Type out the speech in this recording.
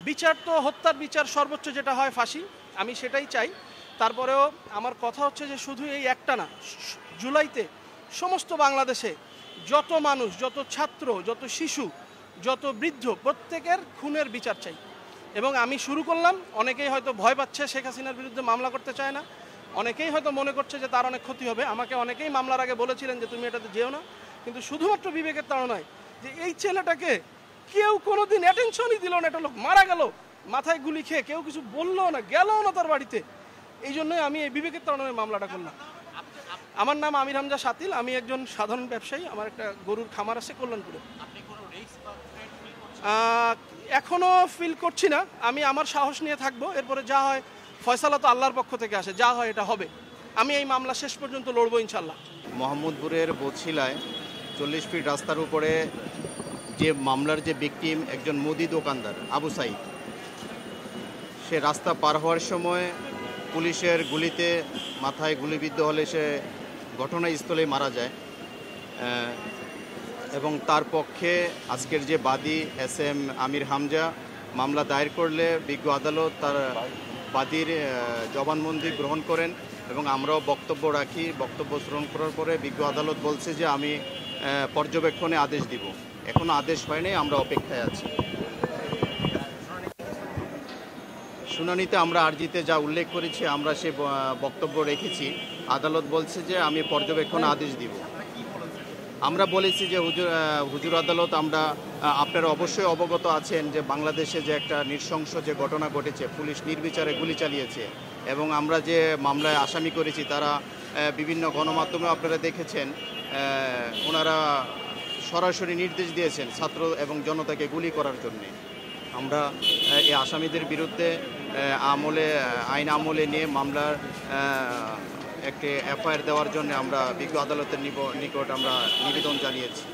বিচার তো হত্যার বিচার সর্বোচ্চ যেটা হয় ফাঁসি, আমি সেটাই চাই। তারপরেও আমার কথা হচ্ছে যে শুধু এই একটা না, জুলাইতে সমস্ত বাংলাদেশে যত মানুষ, যত ছাত্র, যত শিশু, যত বৃদ্ধ, প্রত্যেকের খুনের বিচার চাই। এবং আমি শুরু করলাম, অনেকেই হয়তো ভয় পাচ্ছে, শেখ হাসিনার বিরুদ্ধে মামলা করতে চায় না, অনেকেই হয়তো মনে করছে যে তার অনেক ক্ষতি হবে। আমাকে অনেকেই মামলার আগে বলেছিলেন যে তুমি এটাতে যেও না, কিন্তু শুধুমাত্র বিবেকের তাড়নায় যে এই ছেলেটাকে কেউ কোনোদিন অ্যাটেনশনই দিল না, একটা লোক মারা গেল মাথায় গুলি খেয়ে, কেউ কিছু বললো না, গেল না তার বাড়িতে, এই জন্যই আমি এই বিবেকের তাড়নায় মামলাটা করলাম। আমার নাম আমির হামজা শাতিল, আমি একজন সাধারণ ব্যবসায়ী, আমার একটা গরুর খামার আছে কল্যাণপুরে। এখনও ফিল করছি না, আমি আমার সাহস নিয়ে থাকবো, এরপরে যা হয় ফয়সালা তো আল্লাহর পক্ষ থেকে আসে, যা হয় এটা হবে। আমি এই মামলা শেষ পর্যন্ত লড়বো ইনশাল্লাহ। মোহাম্মদপুরের বছিলায় 40 ফিট রাস্তার উপরে যে মামলার যে ভিকটিম একজন মুদি দোকানদার আবু সাইদ, সে রাস্তা পার হওয়ার সময় পুলিশের গুলিতে মাথায় গুলিবিদ্ধ হলে সে ঘটনাস্থলে মারা যায়। এবং তার পক্ষে আজকের যে বাদী SM আমির হামজা মামলা দায়ের করলে বিজ্ঞ আদালত তার বাদীর জবানবন্দি গ্রহণ করেন এবং আমরাও বক্তব্য রাখি। বক্তব্য শ্রবণ করার পরে বিজ্ঞ আদালত বলছে যে আমি পর্যবেক্ষণে আদেশ দিব। এখনও আদেশ হয়নি, আমরা অপেক্ষায় আছি। শুনানিতে আমরা আর্জিতে যা উল্লেখ করেছি আমরা সে বক্তব্য রেখেছি। আদালত বলছে যে আমি পর্যবেক্ষণে আদেশ দিব। আমরা বলেছি যে হুজুর আদালত, আমরা আপনারা অবশ্যই অবগত আছেন যে বাংলাদেশে যে একটা নৃশংস যে ঘটনা ঘটেছে, পুলিশ নির্বিচারে গুলি চালিয়েছে এবং আমরা যে মামলায় আসামি করেছি তারা বিভিন্ন গণমাধ্যমে আপনারা দেখেছেন, ওনারা সরাসরি নির্দেশ দিয়েছেন ছাত্র এবং জনতাকে গুলি করার জন্যে। আমরা এই আসামিদের বিরুদ্ধে আইন আমলে নিয়ে মামলার একটি FIR দেওয়ার জন্য আমরা বিজ্ঞ আদালতের নিকট আমরা নিবেদন জানিয়েছি।